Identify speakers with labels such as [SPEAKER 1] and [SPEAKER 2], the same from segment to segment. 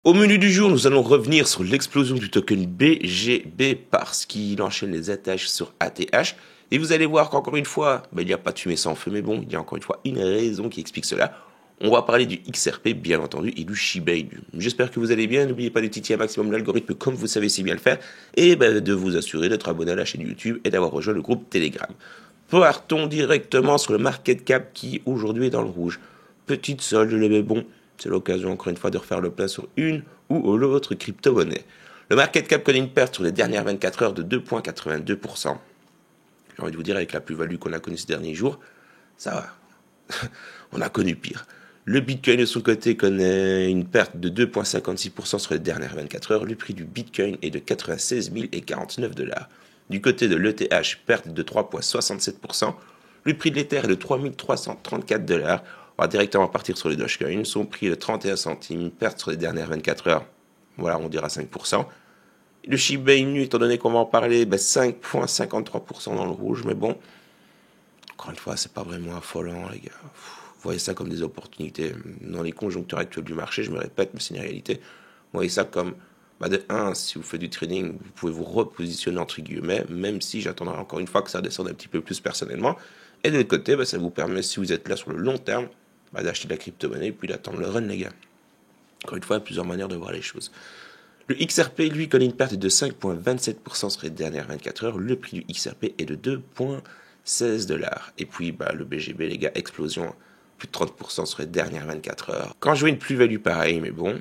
[SPEAKER 1] Au menu du jour, nous allons revenir sur l'explosion du token BGB parce qu'il enchaîne les attaches sur ATH. Et vous allez voir qu'encore une fois, il n'y a pas de fumée sans feu, mais bon, il y a encore une fois une raison qui explique cela. On va parler du XRP, bien entendu, et du Shiba Inu. J'espère que vous allez bien. N'oubliez pas de titiller un maximum l'algorithme comme vous savez si bien le faire. Et de vous assurer d'être abonné à la chaîne YouTube et d'avoir rejoint le groupe Telegram. Partons directement sur le market cap qui aujourd'hui est dans le rouge. Petite solde, mais bon, c'est l'occasion encore une fois de refaire le plein sur une ou l'autre crypto-monnaie. Le market cap connaît une perte sur les dernières 24 heures de 2,82%. J'ai envie de vous dire, avec la plus-value qu'on a connue ces derniers jours, ça va. On a connu pire. Le Bitcoin de son côté connaît une perte de 2,56% sur les dernières 24 heures. Le prix du Bitcoin est de 96 049 $. Du côté de l'ETH, perte de 3,67%. Le prix de l'Ether est de 3 334 $. On va directement partir sur les Dogecoin. Son prix est de 31 centimes, perte sur les dernières 24 heures. Voilà, on dira 5%. Le Shiba Inu, étant donné qu'on va en parler, 5,53% dans le rouge. Mais bon, encore une fois, c'est pas vraiment affolant, les gars. Vous voyez ça comme des opportunités. Dans les conjonctures actuelles du marché, je me répète, mais c'est une réalité. Vous voyez ça comme, de 1, si vous faites du trading, vous pouvez vous repositionner entre guillemets, même si j'attendrai encore une fois que ça descende un petit peu plus personnellement. Et de l'autre côté, ça vous permet, si vous êtes là sur le long terme, d'acheter de la crypto-monnaie et puis d'attendre le run, les gars. Encore une fois, il y a plusieurs manières de voir les choses. Le XRP, lui, connaît une perte de 5,27% sur les dernières 24 heures. Le prix du XRP est de 2,16 $. Et puis, le BGB, les gars, explosion, plus de 30% sur les dernières 24 heures. Quand je vois une plus-value pareille, mais bon,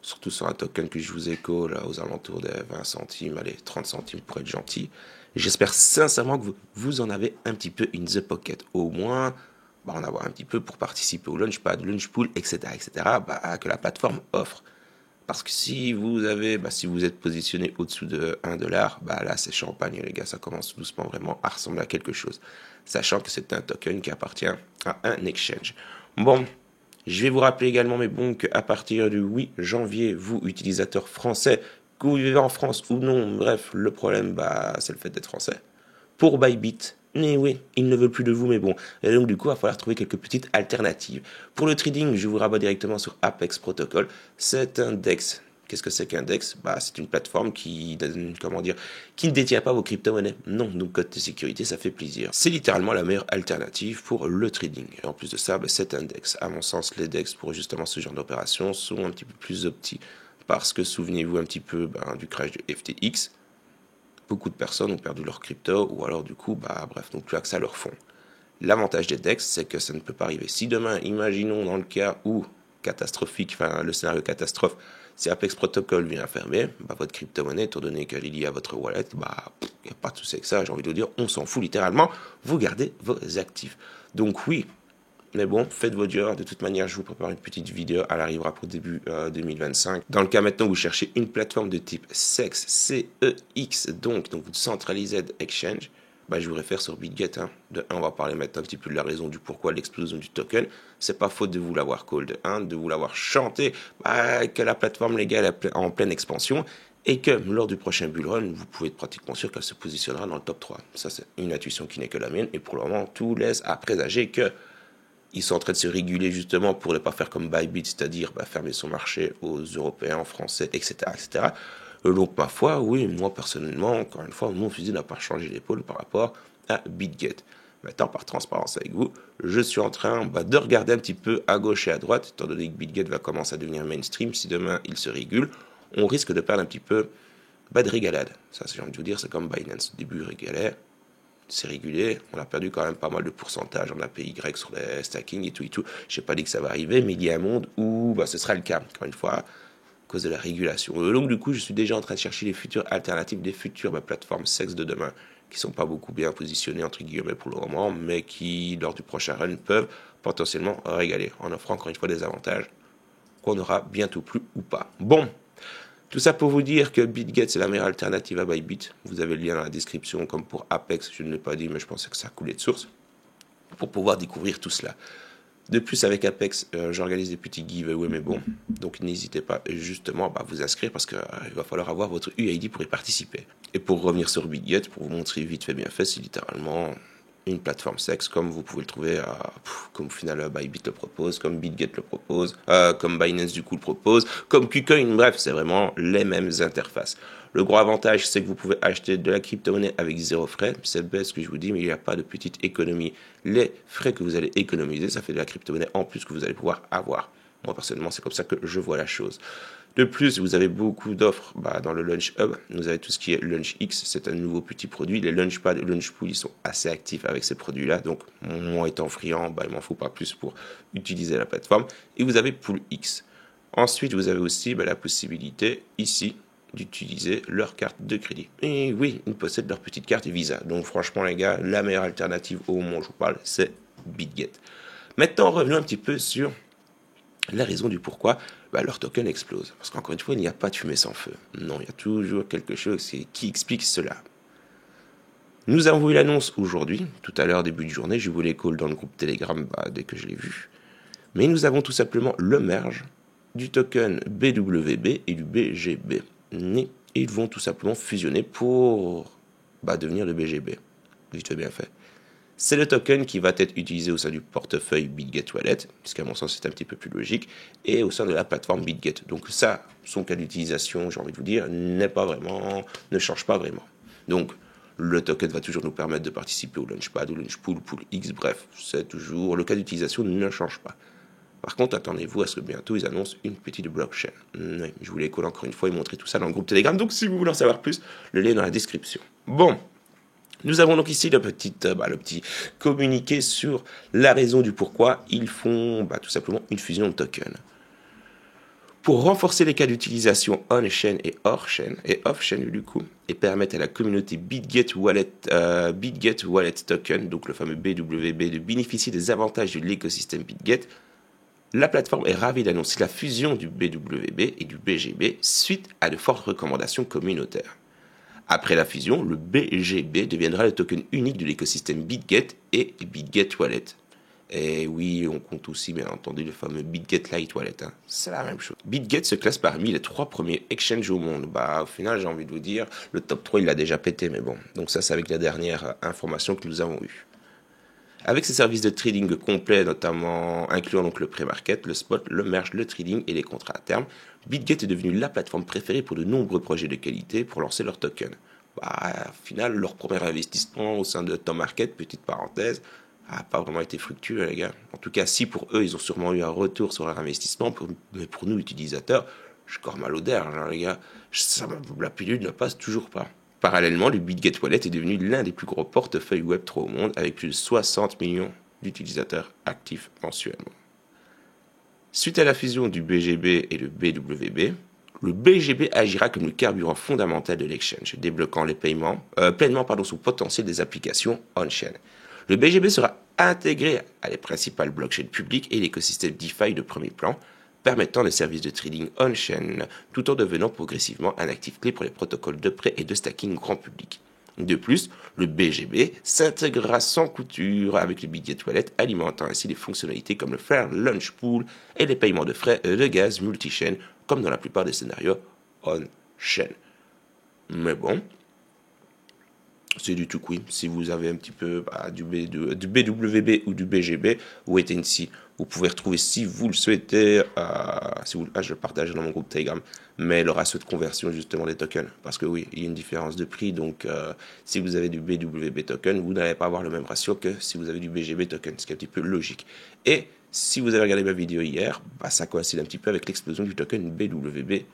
[SPEAKER 1] surtout sur un token que je vous écho, là, aux alentours des 20 centimes, allez, 30 centimes pour être gentil, j'espère sincèrement que vous en avez un petit peu in the pocket. Au moins, en avoir un petit peu pour participer au Launchpad, Launchpool, etc., que la plateforme offre. Parce que si vous avez, si vous êtes positionné au-dessous de 1 $, là c'est champagne les gars, ça commence doucement vraiment à ressembler à quelque chose. Sachant que c'est un token qui appartient à un exchange. Bon, je vais vous rappeler également, mais bon, qu'à partir du 8 janvier, vous, utilisateurs français, que vous vivez en France ou non, bref, le problème, c'est le fait d'être français. Pour Bybit, mais oui, ils ne veulent plus de vous, mais bon. Et donc, du coup, il va falloir trouver quelques petites alternatives. Pour le trading, je vous rabats directement sur Apex Protocol. C'est un DEX. Qu'est-ce que c'est qu'un DEX ? C'est une plateforme qui ne détient pas vos crypto-monnaies. Non, donc côté sécurité, ça fait plaisir. C'est littéralement la meilleure alternative pour le trading. Et en plus de ça, c'est un DEX. À mon sens, les DEX pour justement ce genre d'opération sont un petit peu plus opti. Parce que souvenez-vous un petit peu du crash de FTX. Beaucoup de personnes ont perdu leur crypto ou alors du coup, n'ont plus accès à leur fonds. L'avantage des DEX, c'est que ça ne peut pas arriver. Si demain, imaginons dans le cas où, catastrophique, le scénario catastrophe, si Apex Protocol vient à fermer, votre crypto-monnaie, étant donné qu'elle est liée à votre wallet, il n'y a pas de souci avec ça, j'ai envie de vous dire, on s'en fout littéralement, vous gardez vos actifs. Donc oui, mais bon, faites vos jobs. De toute manière, je vous prépare une petite vidéo. Elle arrivera pour début 2025. Dans le cas maintenant où vous cherchez une plateforme de type CEX, C-E-X, donc Centralized Exchange, je vous réfère sur BitGet. De 1, on va parler maintenant un petit peu de la raison du pourquoi l'explosion du token. C'est pas faute de vous l'avoir call. De 1, de vous l'avoir chanté, que la plateforme légale est en pleine expansion. Et que lors du prochain bull run, vous pouvez être pratiquement sûr qu'elle se positionnera dans le top 3. Ça, c'est une intuition qui n'est que la mienne. Et pour le moment, tout laisse à présager que ils sont en train de se réguler justement pour ne pas faire comme Bybit, c'est-à-dire fermer son marché aux Européens, aux Français, etc. etc. Donc ma foi, oui, moi personnellement, encore une fois, mon fusil n'a pas changé d'épaule par rapport à BitGet. Maintenant, par transparence avec vous, je suis en train de regarder un petit peu à gauche et à droite, étant donné que BitGet va commencer à devenir mainstream. Si demain il se régule, on risque de perdre un petit peu de régalade. Ça, j'ai envie de vous dire, c'est comme Binance. Au début, régalait. C'est régulé, on a perdu quand même pas mal de pourcentage en APY sur les stacking et tout. Je n'ai pas dit que ça va arriver, mais il y a un monde où ce sera le cas, encore une fois, à cause de la régulation. Donc du coup, je suis déjà en train de chercher les futures alternatives, des futures plateformes sexe de demain, qui sont pas beaucoup bien positionnées, entre guillemets, pour le moment, mais qui, lors du prochain run, peuvent potentiellement régaler, en offrant encore une fois des avantages qu'on aura bientôt plus ou pas. Bon. Tout ça pour vous dire que BitGet, c'est la meilleure alternative à Bybit. Vous avez le lien dans la description, comme pour Apex, je ne l'ai pas dit, mais je pensais que ça a coulé de source, pour pouvoir découvrir tout cela. De plus, avec Apex, j'organise des petits giveaways, mais bon, donc n'hésitez pas justement à vous inscrire, parce qu'il va falloir avoir votre UID pour y participer. Et pour revenir sur BitGet, pour vous montrer vite fait bien fait, c'est littéralement une plateforme sexe comme vous pouvez le trouver, comme au final Bybit le propose, comme BitGet le propose, comme Binance du coup le propose, comme KuCoin, bref, c'est vraiment les mêmes interfaces. Le gros avantage, c'est que vous pouvez acheter de la crypto-monnaie avec zéro frais. C'est bête ce que je vous dis, mais il n'y a pas de petite économie. Les frais que vous allez économiser, ça fait de la crypto-monnaie en plus que vous allez pouvoir avoir. Moi, personnellement, c'est comme ça que je vois la chose. De plus, vous avez beaucoup d'offres dans le Launch Hub. Vous avez tout ce qui est Launch X, c'est un nouveau petit produit. Les Launchpad et Launchpool, ils sont assez actifs avec ces produits-là. Donc, moi étant friand, il m'en faut pas plus pour utiliser la plateforme. Et vous avez Pool X. Ensuite, vous avez aussi la possibilité ici d'utiliser leur carte de crédit. Et oui, ils possèdent leur petite carte Visa. Donc franchement les gars, la meilleure alternative au moment où je vous parle, c'est BitGet. Maintenant, revenons un petit peu sur la raison du pourquoi leur token explose. Parce qu'encore une fois, il n'y a pas de fumée sans feu. Non, il y a toujours quelque chose qui explique cela. Nous avons vu l'annonce aujourd'hui, tout à l'heure, début de journée, je vous les call dans le groupe Telegram dès que je l'ai vu. Mais nous avons tout simplement le merge du token BWB et du BGB. Et ils vont tout simplement fusionner pour devenir le BGB. Vite fait, bien fait. C'est le token qui va être utilisé au sein du portefeuille BitGet Wallet, puisqu'à mon sens c'est un petit peu plus logique, et au sein de la plateforme BitGet. Donc ça, son cas d'utilisation, j'ai envie de vous dire, ne change pas vraiment. Donc le token va toujours nous permettre de participer au Launchpad, au Launchpool, Pool X, bref, c'est toujours, le cas d'utilisation ne change pas. Par contre, attendez-vous à ce que bientôt ils annoncent une petite blockchain. Oui, je vous l'ai collé encore une fois et montrer tout ça dans le groupe Telegram. Donc si vous voulez en savoir plus, le lien est dans la description. Bon, nous avons donc ici le petit communiqué sur la raison du pourquoi ils font tout simplement une fusion de tokens. Pour renforcer les cas d'utilisation on-chain et hors-chain, et off-chain du coup, et permettre à la communauté BitGet Wallet Token, donc le fameux BWB, de bénéficier des avantages de l'écosystème BitGet, la plateforme est ravie d'annoncer la fusion du BWB et du BGB suite à de fortes recommandations communautaires. Après la fusion, le BGB deviendra le token unique de l'écosystème BitGet et BitGet Wallet. Et oui, on compte aussi bien entendu le fameux BitGet Lite Wallet. C'est la même chose. BitGet se classe parmi les 3 premiers exchanges au monde. Au final, j'ai envie de vous dire, le top 3 il l'a déjà pété, mais bon. Donc ça, c'est avec la dernière information que nous avons eue. Avec ses services de trading complets, notamment incluant donc le pré-market, le spot, le merge, le trading et les contrats à terme, BitGet est devenu la plateforme préférée pour de nombreux projets de qualité pour lancer leur token. Au final, leur premier investissement au sein de Tom Market, petite parenthèse, n'a pas vraiment été fructueux, les gars. En tout cas, si pour eux, ils ont sûrement eu un retour sur leur investissement, mais pour nous, utilisateurs, je corps mal au derge, les gars. La pilule ne passe toujours pas. Parallèlement, le BitGet Wallet est devenu l'un des plus gros portefeuilles Web3 au monde, avec plus de 60 millions d'utilisateurs actifs mensuellement. Suite à la fusion du BGB et le BWB, le BGB agira comme le carburant fondamental de l'exchange, débloquant les paiements, pleinement son potentiel des applications on-chain. Le BGB sera intégré à les principales blockchains publiques et l'écosystème DeFi de premier plan, permettant les services de trading on-chain, tout en devenant progressivement un actif clé pour les protocoles de prêt et de stacking grand public. De plus, le BGB s'intégrera sans couture avec le BitGet Wallet, alimentant ainsi les fonctionnalités comme le Fair Launch Pool et les paiements de frais de gaz multi-chain, comme dans la plupart des scénarios on-chain. Mais bon, c'est du tout oui. Si vous avez un petit peu du BWB ou du BGB, wait and see. Vous pouvez retrouver si vous le souhaitez, je le partage dans mon groupe Telegram, mais le ratio de conversion justement des tokens. Parce que oui, il y a une différence de prix, donc si vous avez du BWB token, vous n'allez pas avoir le même ratio que si vous avez du BGB token, ce qui est un petit peu logique. Et si vous avez regardé ma vidéo hier, ça coïncide un petit peu avec l'explosion du token BWB.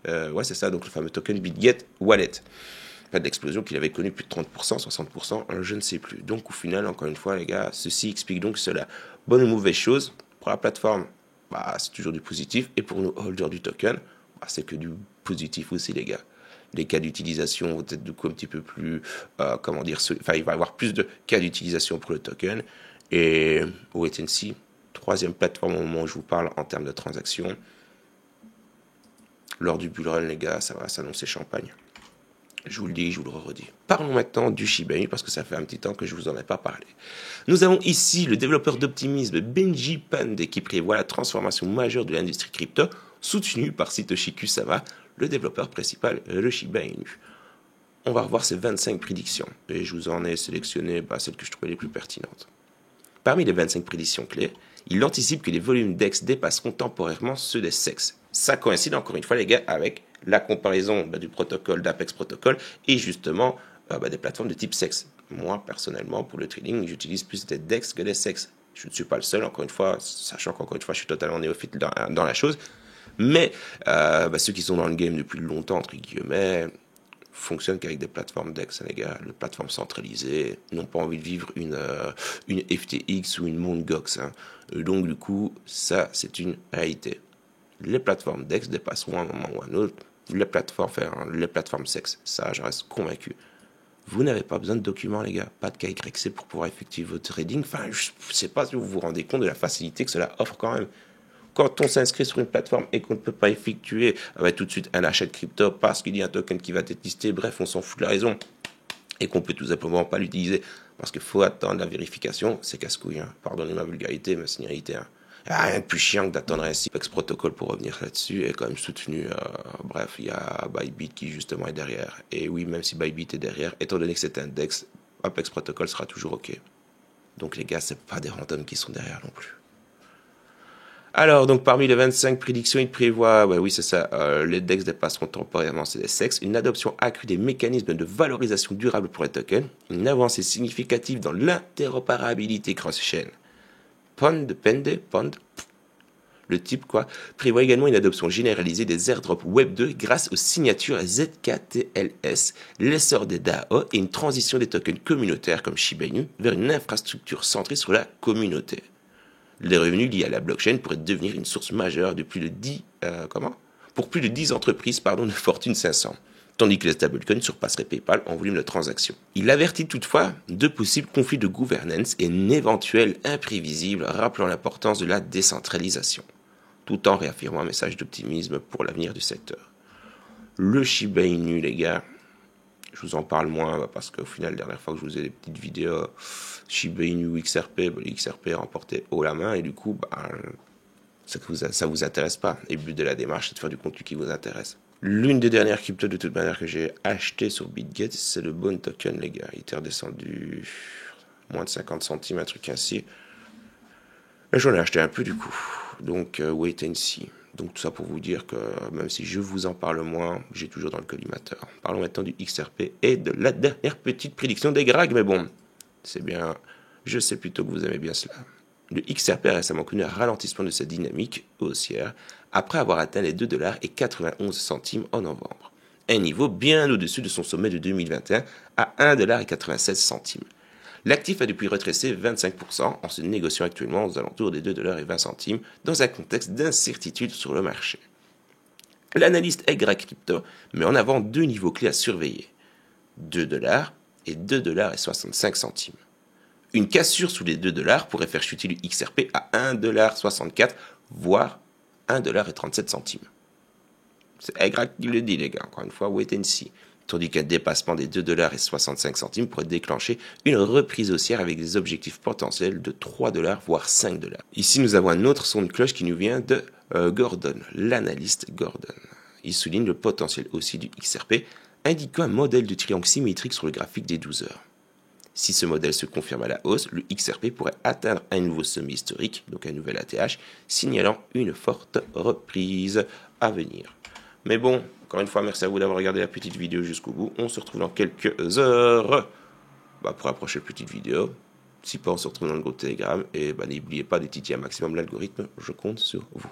[SPEAKER 1] C'est ça, donc le fameux token BitGet Wallet. Pas d'explosion qu'il avait connu plus de 30%, 60%, je ne sais plus. Donc au final, encore une fois les gars, ceci explique donc cela. Bonne ou mauvaise chose, pour la plateforme, c'est toujours du positif, et pour nous holders du token, c'est que du positif aussi les gars. Les cas d'utilisation vont être du coup un petit peu plus, il va y avoir plus de cas d'utilisation pour le token, et wait and see, 3e plateforme au moment où je vous parle en termes de transactions. Lors du bull run les gars, ça va s'annoncer champagne. Je vous le dis, je vous le redis. Parlons maintenant du Shiba Inu parce que ça fait un petit temps que je ne vous en ai pas parlé. Nous avons ici le développeur d'optimisme Benji Pandey qui prévoit la transformation majeure de l'industrie crypto, soutenu par Satoshi Kusama, le développeur principal de Shiba Inu. on va revoir ces 25 prédictions. Et je vous en ai sélectionné celles que je trouvais les plus pertinentes. Parmi les 25 prédictions clés, il anticipe que les volumes DEX dépasseront temporairement ceux des SEX. Ça coïncide encore une fois, les gars, avec la comparaison du protocole d'Apex Protocol et justement des plateformes de type SEX. Moi, personnellement, pour le trading, j'utilise plus des DEX que des SEX. Je ne suis pas le seul, encore une fois, sachant qu'encore une fois, je suis totalement néophyte dans la chose. Mais ceux qui sont dans le game depuis longtemps, entre guillemets, fonctionnent qu'avec des plateformes DEX, les gars, les plateformes centralisées, n'ont pas envie de vivre une FTX ou une Mt. Gox. Donc, du coup, ça, c'est une réalité. Les plateformes DEX dépasseront à un moment ou à un autre les plateformes SEX. Ça, je reste convaincu. Vous n'avez pas besoin de documents, les gars. Pas de KYC pour pouvoir effectuer votre trading. Enfin, je ne sais pas si vous vous rendez compte de la facilité que cela offre quand même. Quand on s'inscrit sur une plateforme et qu'on ne peut pas effectuer tout de suite un achat de crypto parce qu'il y a un token qui va être listé, bref, on s'en fout de la raison, et qu'on peut tout simplement pas l'utiliser parce qu'il faut attendre la vérification, c'est casse-couille. Pardonnez ma vulgarité, mais c'est une réalité. Il n'y a rien de plus chiant que d'attendre un Apex Protocol pour revenir là-dessus, et quand même soutenu. Bref, il y a Bybit qui justement est derrière. Et oui, même si Bybit est derrière, étant donné que c'est un DEX, Apex Protocol sera toujours OK. Donc les gars, c'est pas des randoms qui sont derrière non plus. Alors, donc, parmi les 25 prédictions, il prévoit, les DEX dépasseront temporairement ces SEX, une adoption accrue des mécanismes de valorisation durable pour les tokens, une avancée significative dans l'interopérabilité cross-chain. Pond, le type prévoit également une adoption généralisée des airdrops Web 2 grâce aux signatures ZKTLS, l'essor des DAO et une transition des tokens communautaires comme Shiba Inu vers une infrastructure centrée sur la communauté. Les revenus liés à la blockchain pourraient devenir une source majeure de plus de 10 entreprises de Fortune 500, tandis que les stablecoins surpasseraient PayPal en volume de transactions. Il avertit toutefois de possibles conflits de gouvernance et une éventuelle imprévisible, rappelant l'importance de la décentralisation, tout en réaffirmant un message d'optimisme pour l'avenir du secteur. Le Shiba Inu, les gars, je vous en parle moins parce qu'au final, la dernière fois que je vous ai des petites vidéos Shiba Inu XRP, le XRP remporté haut la main et du coup, ça vous intéresse pas. Et le but de la démarche, c'est de faire du contenu qui vous intéresse. L'une des dernières cryptos de toute manière que j'ai acheté sur BitGet, c'est le Bone Token, les gars. Il était redescendu moins de 50 centimes, un truc ainsi. Et j'en ai acheté un peu du coup. Donc, wait and see. Donc tout ça pour vous dire que même si je vous en parle moins, j'ai toujours dans le collimateur. Parlons maintenant du XRP et de la dernière petite prédiction des Grags. Mais bon, c'est bien, je sais plutôt que vous aimez bien cela. Le XRP a récemment connu un ralentissement de sa dynamique haussière après avoir atteint les 2,91$ en novembre. Un niveau bien au-dessus de son sommet de 2021 à 1,96$. L'actif a depuis retracé 25% en se négociant actuellement aux alentours des 2,20$ dans un contexte d'incertitude sur le marché. L'analyste Egra Crypto met en avant deux niveaux clés à surveiller, 2$ et 2,65$. Une cassure sous les 2$ pourrait faire chuter le XRP à 1,64$, voire 1,37$. C'est Egra qui le dit, les gars, encore une fois, wait and see. Tandis qu'un dépassement des 2,65$ pourrait déclencher une reprise haussière avec des objectifs potentiels de 3$, voire 5$. Ici, nous avons un autre son de cloche qui nous vient de Gordon, l'analyste Gordon. Il souligne le potentiel haussier du XRP, indiquant un modèle de triangle symétrique sur le graphique des 12 heures. Si ce modèle se confirme à la hausse, le XRP pourrait atteindre un nouveau sommet historique, donc un nouvel ATH, signalant une forte reprise à venir. Mais bon, encore une fois, merci à vous d'avoir regardé la petite vidéo jusqu'au bout. On se retrouve dans quelques heures pour la prochaine petite vidéo. Si pas, on se retrouve dans le groupe Telegram. Et n'oubliez pas de titiller un maximum l'algorithme. Je compte sur vous.